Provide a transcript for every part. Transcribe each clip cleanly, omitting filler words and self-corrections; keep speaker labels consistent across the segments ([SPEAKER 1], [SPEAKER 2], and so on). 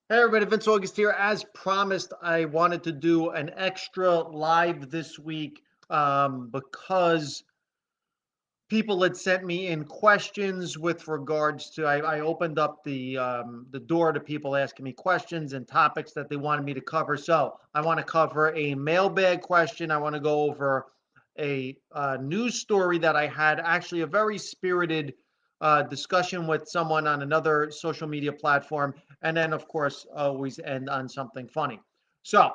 [SPEAKER 1] Hey everybody, Vince August here. As promised, I wanted to do an extra live this week because people had sent me in questions with regards to. I opened up the door to people asking me questions and topics that they wanted me to cover. So I want to cover a mailbag question. I want to go over a news story that I had, actually a very spirited discussion with someone on another social media platform, and then of course always end on something funny. So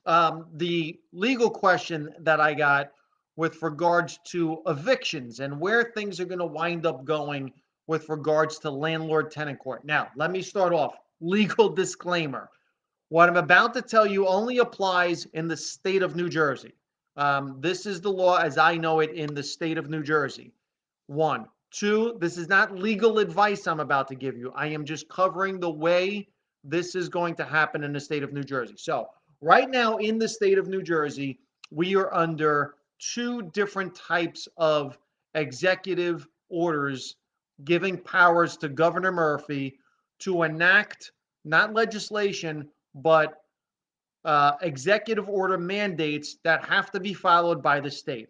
[SPEAKER 1] the legal question that I got with regards to evictions and where things are going to wind up going with regards to landlord tenant court. Now, let me start off. Legal disclaimer. What I'm about to tell you only applies in the state of New Jersey. This is the law as I know it in the state of New Jersey. One. Two, this is not legal advice I'm about to give you. I am just covering the way this is going to happen in the state of New Jersey. So, right now in the state of New Jersey, we are under two different types of executive orders giving powers to Governor Murphy to enact not legislation, but executive order mandates that have to be followed by the state.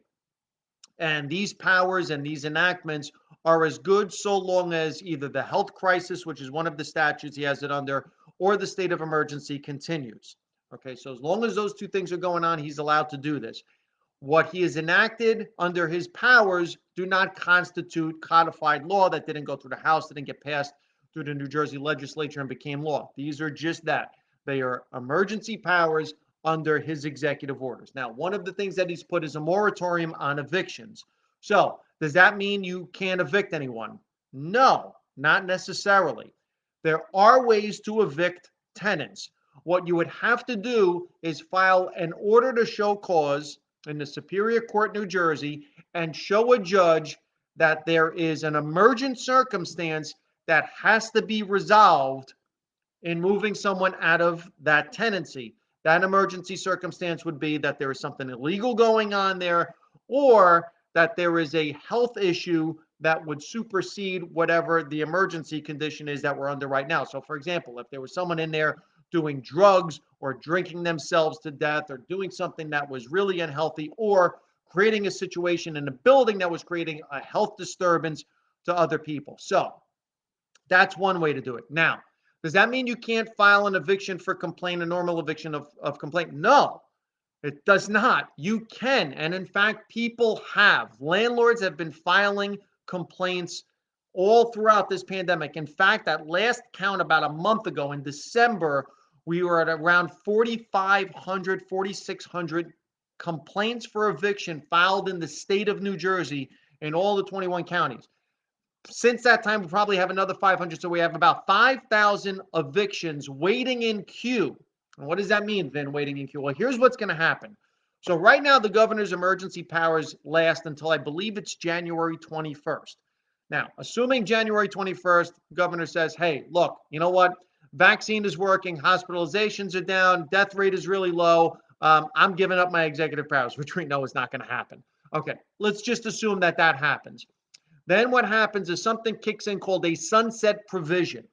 [SPEAKER 1] And these powers and these enactments are as good so long as either the health crisis, which is one of the statutes he has it under, or the state of emergency continues. Okay, so as long as those two things are going on, he's allowed to do this. What he has enacted under his powers do not constitute codified law that didn't go through the House, didn't get passed through the New Jersey legislature and became law. These are just that. They are emergency powers under his executive orders. Now, one of the things that he's put is a moratorium on evictions. So, does that mean you can't evict anyone? No, not necessarily. There are ways to evict tenants. What you would have to do is file an order to show cause in the Superior Court, New Jersey, and show a judge that there is an emergent circumstance that has to be resolved in moving someone out of that tenancy. That emergency circumstance would be that there is something illegal going on there, or that there is a health issue that would supersede whatever the emergency condition is that we're under right now. So, for example, if there was someone in there doing drugs or drinking themselves to death or doing something that was really unhealthy or creating a situation in a building that was creating a health disturbance to other people. So, that's one way to do it. Now, does that mean you can't file an eviction for complaint, a normal eviction of complaint? No, it does not. You can. And in fact, people have. Landlords have been filing complaints all throughout this pandemic. In fact, at last count about a month ago in December, we were at around 4,500, 4,600 complaints for eviction filed in the state of New Jersey in all the 21 counties. Since that time, we probably have another 500. So we have about 5,000 evictions waiting in queue. And what does that mean, Vin, waiting in queue? Well, here's what's going to happen. So right now, the governor's emergency powers last until I believe it's January 21st. Now, assuming January 21st, governor says, hey, look, you know what? Vaccine is working, hospitalizations are down, death rate is really low. I'm giving up my executive powers, which we know is not going to happen. Okay, let's just assume that that happens. Then what happens is something kicks in called a sunset provision.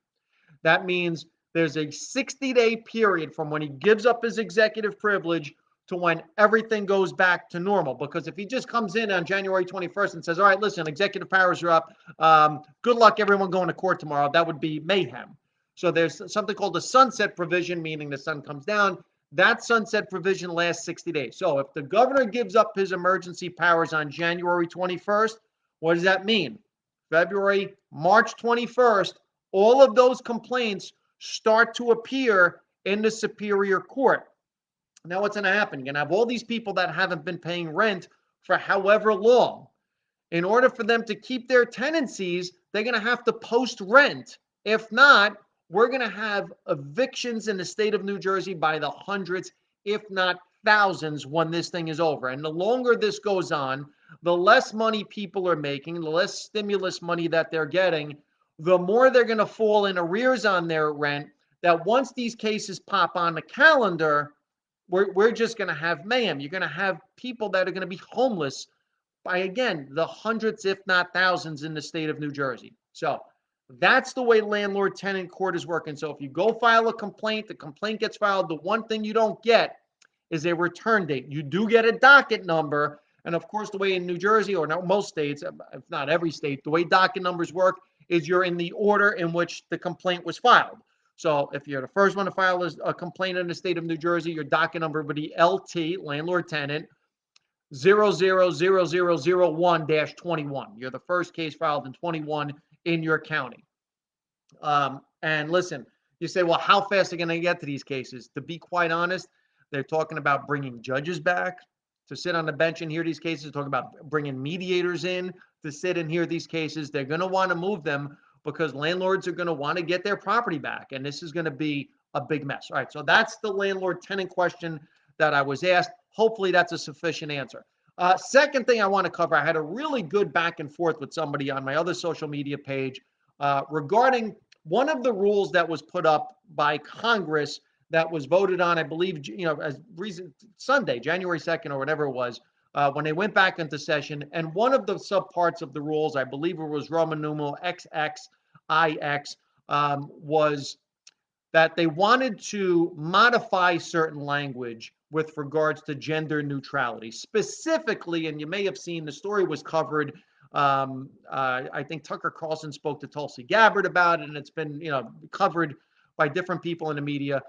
[SPEAKER 1] That means there's a 60-day period from when he gives up his executive privilege to when everything goes back to normal. Because if he just comes in on January 21st and says, all right, listen, executive powers are up. Good luck, everyone going to court tomorrow. That would be mayhem. So there's something called a sunset provision, meaning the sun comes down. That sunset provision lasts 60 days. So if the governor gives up his emergency powers on January 21st, what does that mean? February, March 21st, all of those complaints start to appear in the Superior Court. Now, what's going to happen? You're going to have all these people that haven't been paying rent for however long. In order for them to keep their tenancies, they're going to have to post rent. If not, we're going to have evictions in the state of New Jersey by the hundreds, if not thousands, when this thing is over. And the longer this goes on, the less money people are making, the less stimulus money that they're getting, the more they're going to fall in arrears on their rent. That once these cases pop on the calendar, we're just going to have mayhem. You're going to have people that are going to be homeless by, again, the hundreds, if not thousands, in the state of New Jersey. So That's the way landlord-tenant court is working. So if you go file a complaint, the complaint gets filed. The one thing you don't get is a return date. You do get a docket number. And of course, the way in New Jersey, or most states, if not every state, the way docket numbers work is you're in the order in which the complaint was filed. So if you're the first one to file a complaint in the state of New Jersey, your docket number would be LT, landlord-tenant, 000001-21. You're the first case filed in 21 in your county. And listen, you say, well, how fast are they going to get to these cases? To be quite honest, they're talking about bringing judges back to sit on the bench and hear these cases, talking about bringing mediators in to sit and hear these cases. They're going to want to move them because landlords are going to want to get their property back. And this is going to be a big mess. All right. So that's the landlord tenant question that I was asked. Hopefully that's a sufficient answer. Second thing I want to cover, I had a really good back and forth with somebody on my other social media page regarding one of the rules that was put up by Congress that was voted on, I believe, as recent Sunday, January 2nd or whatever it was, when they went back into session. And one of the subparts of the rules, I believe it was Roman numeral XXIX, was that they wanted to modify certain language with regards to gender neutrality. Specifically, and you may have seen the story was covered, I think Tucker Carlson spoke to Tulsi Gabbard about it, and it's been covered by different people in the media.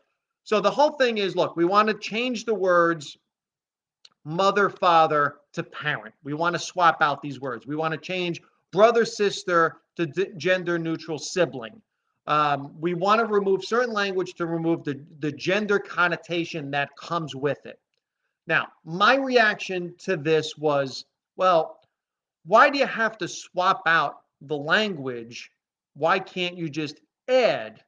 [SPEAKER 1] So the whole thing is, look, we want to change the words mother, father to parent. We want to swap out these words. We want to change brother, sister to gender neutral sibling. We want to remove certain language to remove the gender connotation that comes with it. Now, my reaction to this was, well, why do you have to swap out the language? Why can't you just add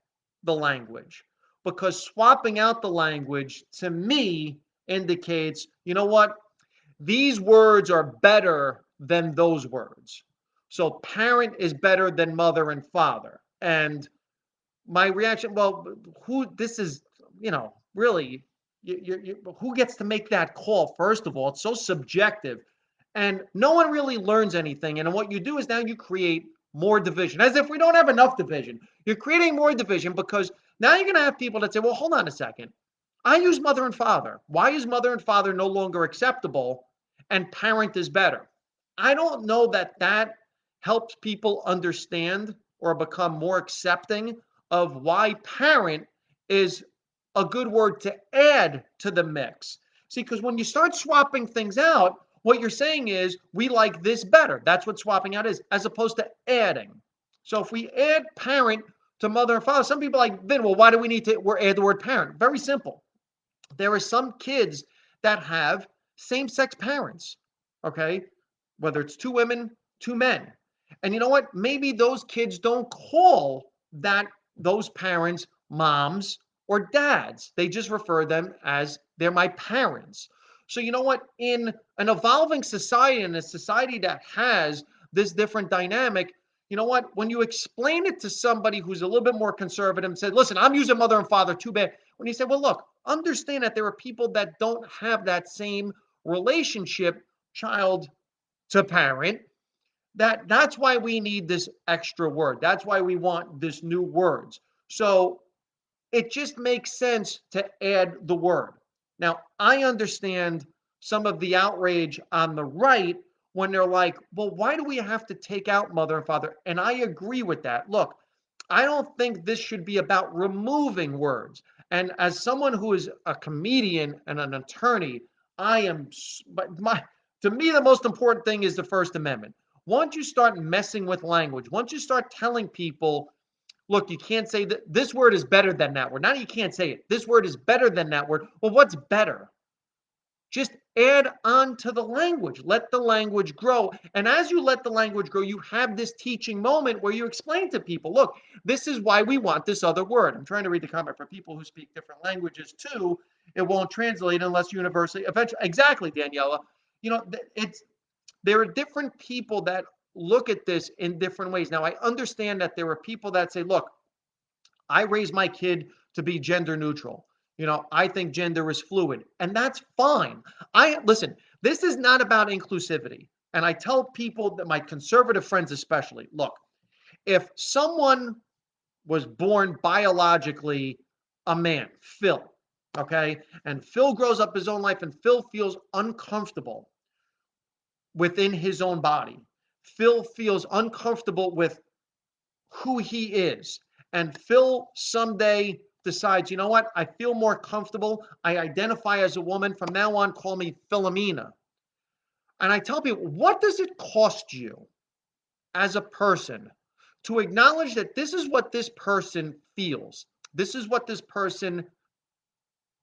[SPEAKER 1] the language? Because swapping out the language to me indicates, you know what? These words are better than those words. So parent is better than mother and father. And my reaction, well, this is, really, who gets to make that call? First of all, it's so subjective and no one really learns anything. And what you do is now you create more division, as if we don't have enough division. You're creating more division because now you're going to have people that say, well, hold on a second. I use mother and father. Why is mother and father no longer acceptable and parent is better? I don't know that that helps people understand or become more accepting of why parent is a good word to add to the mix. See, because when you start swapping things out, what you're saying is we like this better. That's what swapping out is, as opposed to adding. So if we add parent to mother and father, some people are like, Vin, well, why do we need to add the word parent? Very simple. There are some kids that have same-sex parents, okay? Whether it's two women, two men. And you know what? Maybe those kids don't call those parents moms or dads. They just refer them as they're my parents. So you know what? In an evolving society, in a society that has this different dynamic, you know what? When you explain it to somebody who's a little bit more conservative and said, listen, I'm using mother and father, too bad. When you say, well, look, understand that there are people that don't have that same relationship, child to parent, that's why we need this extra word. That's why we want this new words. So it just makes sense to add the word. Now, I understand some of the outrage on the right when they're like, well, why do we have to take out mother and father? And I agree with that. Look, I don't think this should be about removing words. And as someone who is a comedian and an attorney, to me, the most important thing is the First Amendment. Once you start messing with language, once you start telling people, look, you can't say that this word is better than that word. Now you can't say it. This word is better than that word. Well, what's better? Just add on to the language. Let the language grow. And as you let the language grow, you have this teaching moment where you explain to people, look, this is why we want this other word. I'm trying to read the comment for people who speak different languages too. It won't translate unless universally. Eventually, exactly, Daniela. There are different people that look at this in different ways. Now, I understand that there are people that say, look, I raised my kid to be gender neutral. I think gender is fluid, and that's fine. Listen, this is not about inclusivity. And I tell people that my conservative friends especially, look, if someone was born biologically a man, Phil, okay, and Phil grows up his own life and Phil feels uncomfortable within his own body, Phil feels uncomfortable with who he is, and Phil someday decides, you know what, I feel more comfortable, I identify as a woman, from now on call me Philomena. And I tell people, what does it cost you as a person to acknowledge that this is what this person feels? This is what this person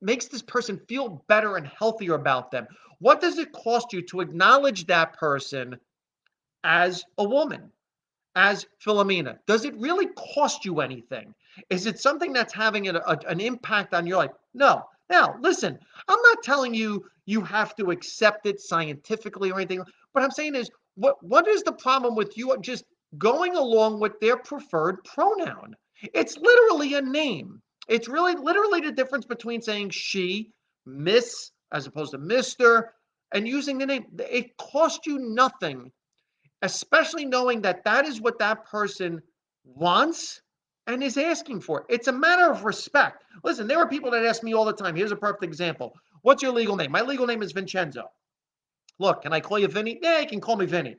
[SPEAKER 1] makes this person feel better and healthier about them. What does it cost you to acknowledge that person as a woman, as Philomena? Does it really cost you anything? Is it something that's having an impact on your life? No. Now, listen, I'm not telling you you have to accept it scientifically or anything. What I'm saying is, what is the problem with you just going along with their preferred pronoun? It's literally a name. It's really literally the difference between saying she, miss, as opposed to Mr., and using the name. It costs you nothing, especially knowing that that is what that person wants and is asking for. It's a matter of respect. Listen, there are people that ask me all the time. Here's a perfect example. What's your legal name? My legal name is Vincenzo. Look, can I call you Vinny? Yeah, you can call me Vinny.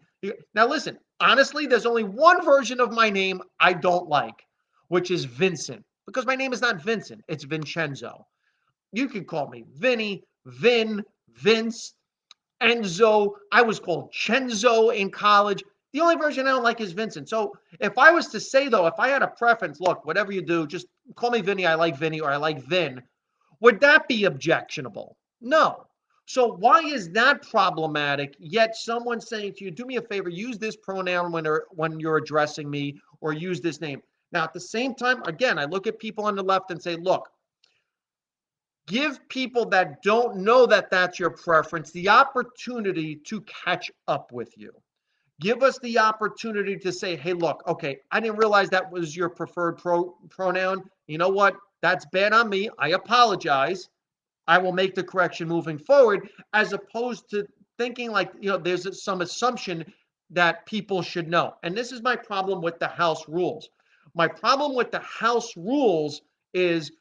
[SPEAKER 1] Now, listen, honestly, there's only one version of my name I don't like, which is Vincent, because my name is not Vincent, it's Vincenzo. You can call me Vinny, Vin, Vince, Enzo. I was called Chenzo in college. The only version I don't like is Vincent. So if I was to say, though, if I had a preference, look, whatever you do, just call me Vinny. I like Vinny, or I like Vin. Would that be objectionable? No. So why is that problematic? Yet someone saying to you, do me a favor, use this pronoun when you're addressing me, or use this name. Now, at the same time, again, I look at people on the left and say, look, give people that don't know that that's your preference the opportunity to catch up with you. Give us the opportunity to say, hey, look, okay, I didn't realize that was your preferred pronoun. You know what? That's bad on me. I apologize. I will make the correction moving forward, as opposed to thinking like, there's some assumption that people should know. And this is my problem with the house rules. My problem with the house rules is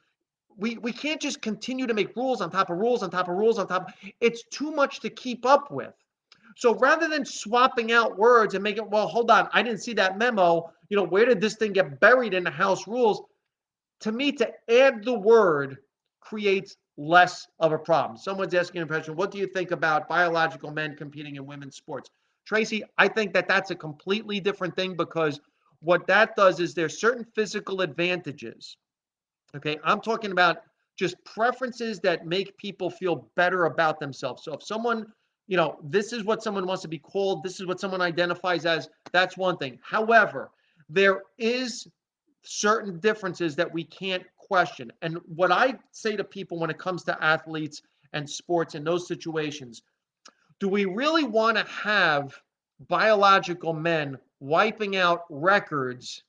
[SPEAKER 1] we can't just continue to make rules on top of rules on top of rules on top. It's too much to keep up with. So rather than swapping out words and making, well, hold on, I didn't see that memo. Where did this thing get buried in the house rules? To me, to add the word creates less of a problem. Someone's asking a question, what do you think about biological men competing in women's sports? Tracy, I think that that's a completely different thing, because what that does is there's certain physical advantages. Okay, I'm talking about just preferences that make people feel better about themselves. So if someone, this is what someone wants to be called, this is what someone identifies as, that's one thing. However, there is certain differences that we can't question. And what I say to people when it comes to athletes and sports in those situations, do we really want to have biological men wiping out records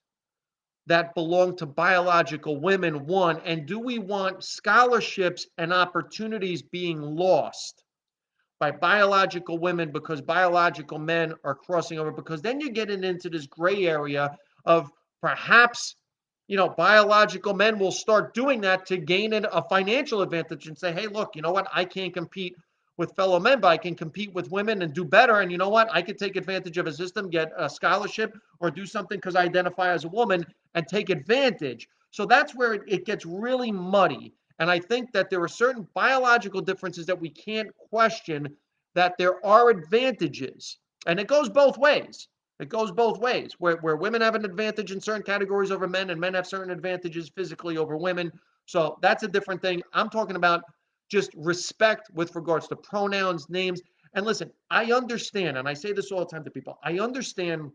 [SPEAKER 1] that belong to biological women, one? And do we want scholarships and opportunities being lost by biological women because biological men are crossing over? Because then you're getting into this gray area of perhaps, biological men will start doing that to gain a financial advantage and say, hey, look, you know what? I can't compete with fellow men, but I can compete with women and do better. And you know what? I could take advantage of a system, get a scholarship, or do something because I identify as a woman and take advantage. So that's where it gets really muddy. And I think that there are certain biological differences that we can't question, that there are advantages. And it goes both ways. It goes both ways, where women have an advantage in certain categories over men, and men have certain advantages physically over women. So that's a different thing. I'm talking about just respect with regards to pronouns, names. And listen, I understand, and I say this all the time to people, I understand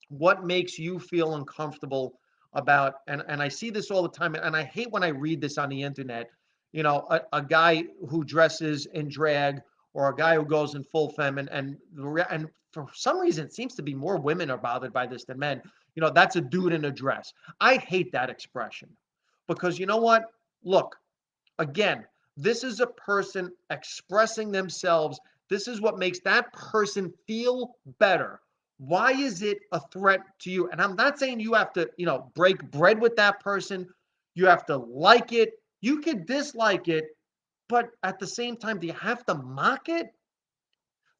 [SPEAKER 1] what makes you feel uncomfortable about, and I see this all the time, and I hate when I read this on the internet, a guy who dresses in drag, or a guy who goes in full femme, and for some reason it seems to be more women are bothered by this than men. That's a dude in a dress. I hate that expression, because you know what? Look, again, this is a person expressing themselves. This is what makes that person feel better. Why is it a threat to you? And I'm not saying you have to, break bread with that person. You have to like it. You could dislike it, but at the same time, do you have to mock it?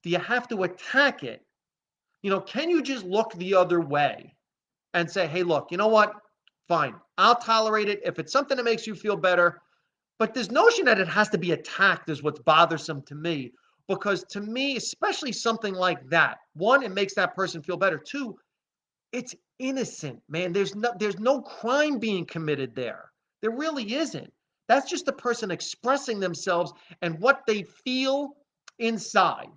[SPEAKER 1] Do you have to attack it? Can you just look the other way and say, hey, look, you know what? Fine. I'll tolerate it. If it's something that makes you feel better, but this notion that it has to be attacked is what's bothersome to me. Because to me, especially something like that, one, it makes that person feel better. Two, it's innocent, man. There's no crime being committed there. There really isn't. That's just the person expressing themselves and what they feel inside.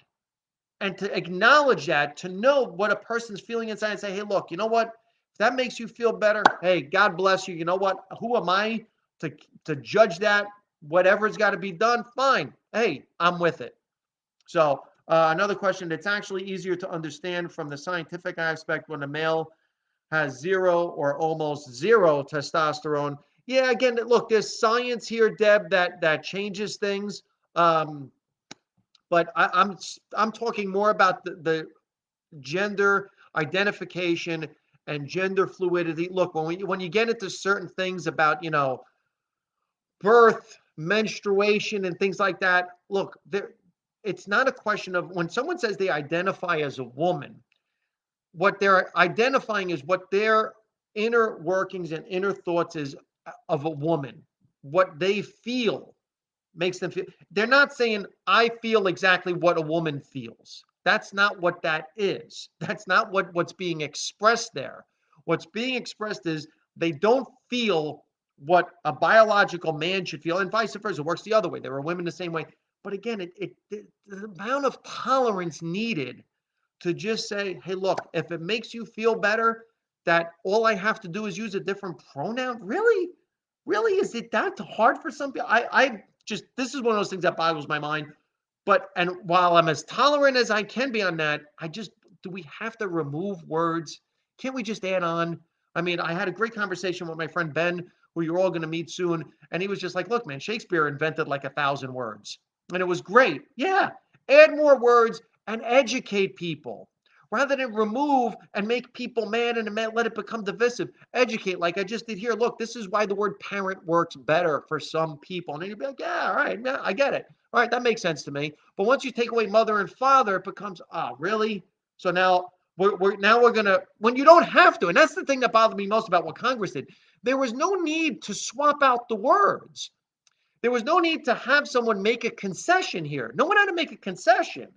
[SPEAKER 1] And to acknowledge that, to know what a person's feeling inside and say, hey, look, you know what? If that makes you feel better, hey, God bless you. You know what? Who am I to judge that? Whatever's got to be done, fine. Hey, I'm with it. So another question that's actually easier to understand from the scientific aspect when a male has zero or almost zero testosterone. Yeah, again, look, there's science here, Deb, that changes things. Um, but I'm talking more about the gender identification and gender fluidity. Look, when you get into certain things about birth, menstruation, and things like that, look, it's not a question of when someone says they identify as a woman, what they're identifying is what their inner workings and inner thoughts is of a woman, what they feel makes them feel. They're not saying, I feel exactly what a woman feels. That's not what that is. That's not what's being expressed there. What's being expressed is they don't feel what a biological man should feel, and vice versa. It works the other way. There are women the same way. But again, the amount of tolerance needed to just say, hey, look, if it makes you feel better that all I have to do is use a different pronoun, really? Really? Is it that hard for some people? I just, this is one of those things that boggles my mind. And while I'm as tolerant as I can be on that, do we have to remove words? Can't we just add on? I mean, I had a great conversation with my friend Ben, who you're all going to meet soon. And he was just like, look, man, Shakespeare invented like 1,000 words. And it was great. Yeah. Add more words and educate people rather than remove and make people mad and let it become divisive. Educate, like I just did here. Look, this is why the word parent works better for some people. And then you'd be like, yeah, all right, yeah, I get it. All right, that makes sense to me. But once you take away mother and father, it becomes, really? So now we're gonna, when you don't have to, and that's the thing that bothered me most about what Congress did. There was no need to swap out the words. There was no need to have someone make a concession here. No one had to make a concession.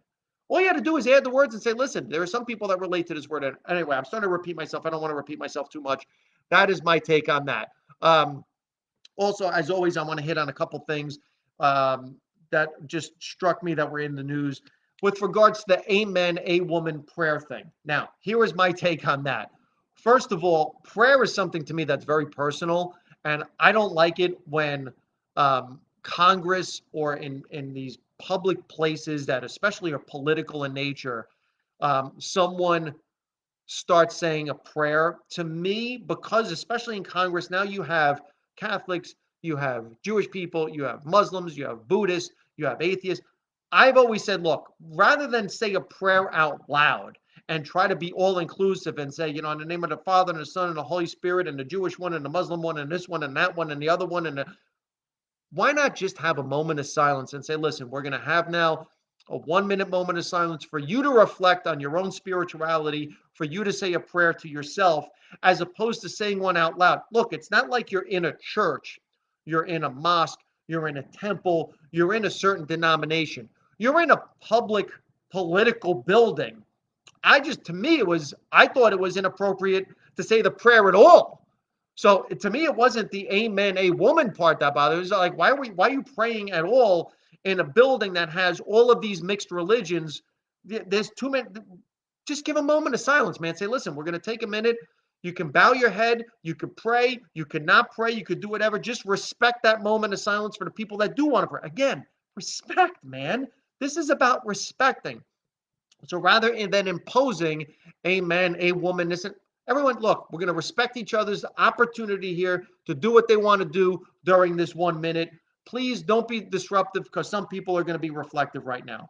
[SPEAKER 1] All you had to do is add the words and say, listen, there are some people that relate to this word. Anyway, I'm starting to repeat myself. I don't want to repeat myself too much. That is my take on that. Also, as always, I want to hit on a couple things that just struck me that were in the news with regards to the amen, a woman prayer thing. Now, here is my take on that. First of all, prayer is something to me that's very personal, and I don't like it when Congress or in these public places that especially are political in nature, someone starts saying a prayer. To me, because especially in Congress, now you have Catholics, you have Jewish people, you have Muslims, you have Buddhists, you have atheists. I've always said, look, rather than say a prayer out loud and try to be all inclusive and say, in the name of the Father and the Son and the Holy Spirit and the Jewish one and the Muslim one and this one and that one and the other one why not just have a moment of silence and say, listen, we're going to have now a 1 minute moment of silence for you to reflect on your own spirituality, for you to say a prayer to yourself, as opposed to saying one out loud. Look, it's not like you're in a church, you're in a mosque, you're in a temple, you're in a certain denomination. You're in a public political building. To me, I thought it was inappropriate to say the prayer at all. So to me, it wasn't the amen, a woman part that bothered. It was like, why are you praying at all in a building that has all of these mixed religions? There's too many. Just give a moment of silence, man. Say, listen, we're going to take a minute. You can bow your head. You can pray. You could not pray. You could do whatever. Just respect that moment of silence for the people that do want to pray. Again, respect, man. This is about respecting. So rather than imposing a man, a woman, everyone, look, we're going to respect each other's opportunity here to do what they want to do during this 1 minute. Please don't be disruptive because some people are going to be reflective right now.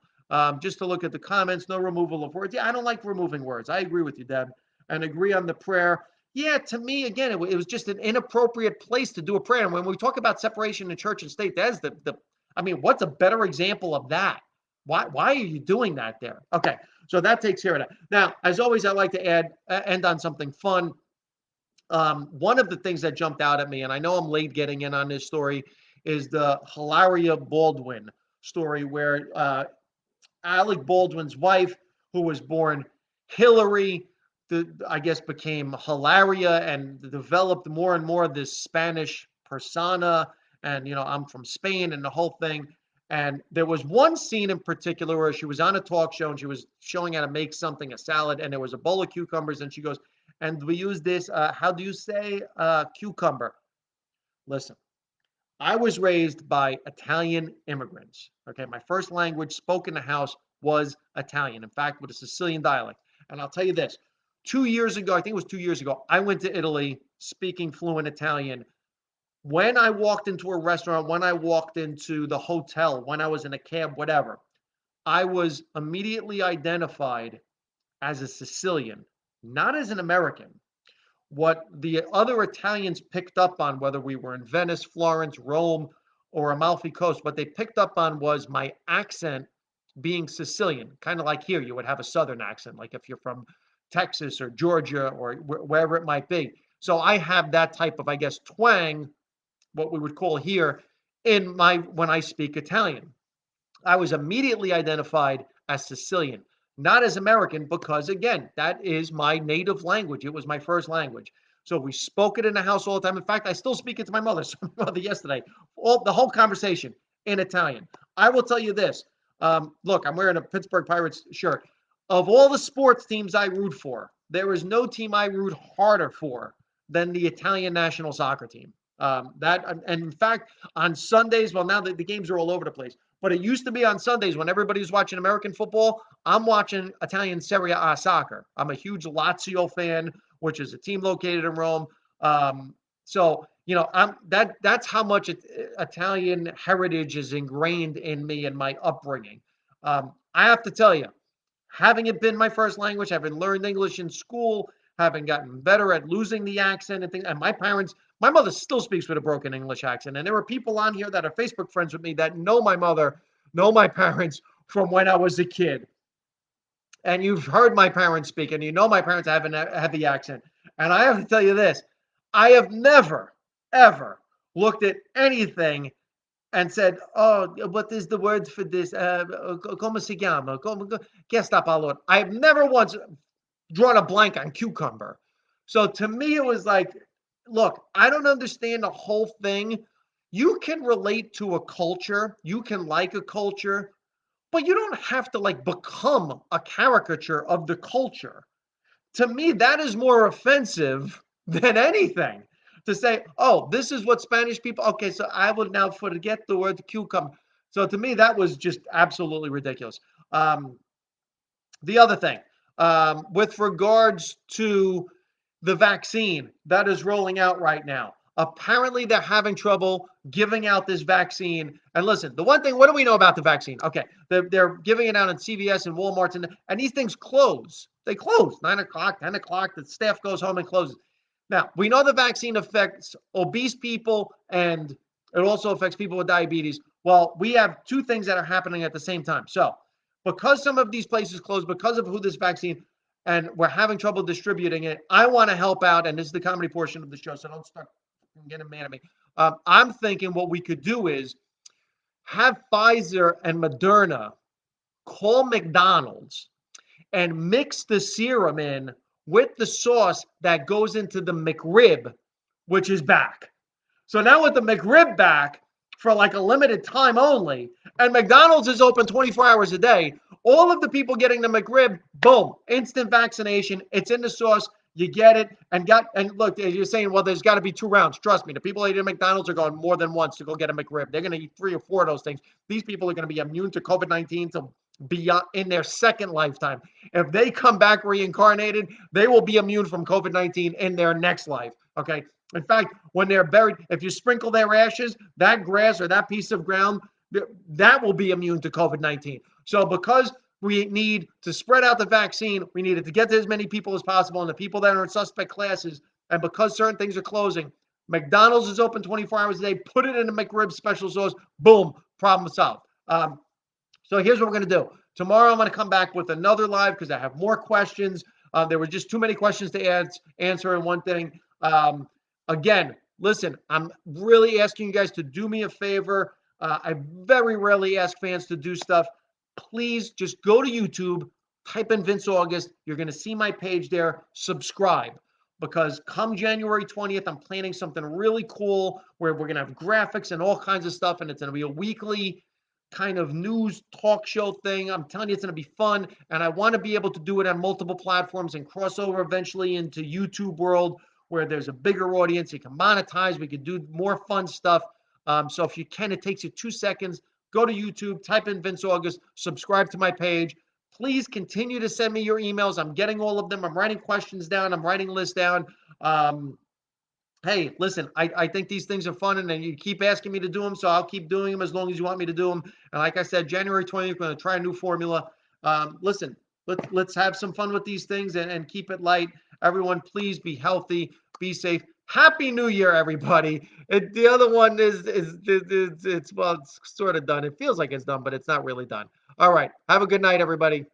[SPEAKER 1] Just to look at the comments, no removal of words. Yeah, I don't like removing words. I agree with you, Deb, and agree on the prayer. Yeah, to me, again, it was just an inappropriate place to do a prayer. And when we talk about separation in church and state, that's I mean, what's a better example of that? Why are you doing that there? Okay, so that takes care of that. Now, as always, I like to end on something fun. One of the things that jumped out at me, and I know I'm late getting in on this story, is the Hilaria Baldwin story where Alec Baldwin's wife, who was born Hillary, I guess became Hilaria and developed more and more this Spanish persona. And, I'm from Spain and the whole thing. And there was one scene in particular where she was on a talk show and she was showing how to make something, a salad, and there was a bowl of cucumbers. And she goes, and we use this, how do you say cucumber? Listen, I was raised by Italian immigrants. Okay, my first language spoken in the house was Italian, in fact, with a Sicilian dialect. And I'll tell you this, 2 years ago, I think it was 2 years ago, I went to Italy speaking fluent Italian. When I walked into a restaurant, when I walked into the hotel, when I was in a cab, whatever, I was immediately identified as a Sicilian, not as an American. What the other Italians picked up on, whether we were in Venice, Florence, Rome, or Amalfi Coast, what they picked up on was my accent being Sicilian, kind of like here, you would have a Southern accent, like if you're from Texas or Georgia or wherever it might be. So I have that type of, I guess, twang, what we would call here, when I speak Italian. I was immediately identified as Sicilian, not as American, because again, that is my native language. It was my first language. So we spoke it in the house all the time. In fact, I still speak it to my mother. So my mother yesterday, the whole conversation in Italian. I will tell you this. Look, I'm wearing a Pittsburgh Pirates shirt. Of all the sports teams I root for, there is no team I root harder for than the Italian national soccer team. And in fact, on Sundays, well, now the games are all over the place. But it used to be on Sundays when everybody was watching American football. I'm watching Italian Serie A soccer. I'm a huge Lazio fan, which is a team located in Rome. So that's how much Italian heritage is ingrained in me and my upbringing. I have to tell you, having it been my first language, having learned English in school, having gotten better at losing the accent and things, and my mother still speaks with a broken English accent. And there are people on here that are Facebook friends with me that know my mother, know my parents from when I was a kid. And you've heard my parents speak, and you know my parents have a heavy accent. And I have to tell you this, I have never, ever looked at anything and said, oh, what is the word for this? Como se llama? Que esta palabra? I've never once drawn a blank on cucumber. So to me, it was like, look, I don't understand the whole thing. You can relate to a culture, you can like a culture, but you don't have to like become a caricature of the culture. To me, that is more offensive than anything. To say, oh, this is what Spanish people, okay, so I will now forget the word cucumber. So to me, that was just absolutely ridiculous. The other thing, with regards to the vaccine that is rolling out right now, apparently they're having trouble giving out this vaccine. And listen, the one thing, what do we know about the vaccine? Okay, they're giving it out in CVS and Walmart, and these things close. They close 9 o'clock, 10 o'clock. The staff goes home and closes. Now, we know the vaccine affects obese people and it also affects people with diabetes. Well, we have two things that are happening at the same time. So, because some of these places closed, because of who this vaccine, and we're having trouble distributing it, I want to help out. And this is the comedy portion of the show, so don't start getting mad at me. I'm thinking what we could do is have Pfizer and Moderna call McDonald's and mix the serum in with the sauce that goes into the McRib, which is back. So now with the McRib back for like a limited time only, and McDonald's is open 24 hours a day, all of the people getting the McRib, boom, instant vaccination. It's in the sauce. You get it. And look, you're saying, well, there's got to be 2 rounds. Trust me, the people eating McDonald's are going more than once to go get a McRib. They're going to eat 3 or 4 of those things. These people are going to be immune to COVID-19 to be in their second lifetime. If they come back reincarnated, they will be immune from COVID-19 in their next life. Okay. In fact, when they're buried, if you sprinkle their ashes, that grass or that piece of ground, that will be immune to COVID-19. So because we need to spread out the vaccine, we needed to get to as many people as possible, and the people that are in suspect classes, and because certain things are closing, McDonald's is open 24 hours a day. Put it in a McRib special sauce. Boom, problem solved. So here's what we're going to do. Tomorrow I'm going to come back with another live because I have more questions. There were just too many questions to answer in one thing. Again, listen, I'm really asking you guys to do me a favor. I very rarely ask fans to do stuff. Please just go to YouTube, type in Vince August. You're going to see my page there. Subscribe because come January 20th, I'm planning something really cool where we're going to have graphics and all kinds of stuff, and it's going to be a weekly kind of news talk show thing. I'm telling you, it's going to be fun. And I want to be able to do it on multiple platforms and cross over eventually into YouTube world where there's a bigger audience. You can monetize. We can do more fun stuff. So if you can, it takes you 2 seconds. Go to YouTube, type in Vince August, subscribe to my page. Please continue to send me your emails. I'm getting all of them. I'm writing questions down. I'm writing lists down. Hey, listen, I think these things are fun, and then you keep asking me to do them, so I'll keep doing them as long as you want me to do them. And like I said, January 20th, we're going to try a new formula. Listen, let's have some fun with these things and keep it light. Everyone, please be healthy, be safe. Happy New Year, everybody. The other one it's well, it's sort of done. It feels like it's done, but it's not really done. All right. Have a good night, everybody.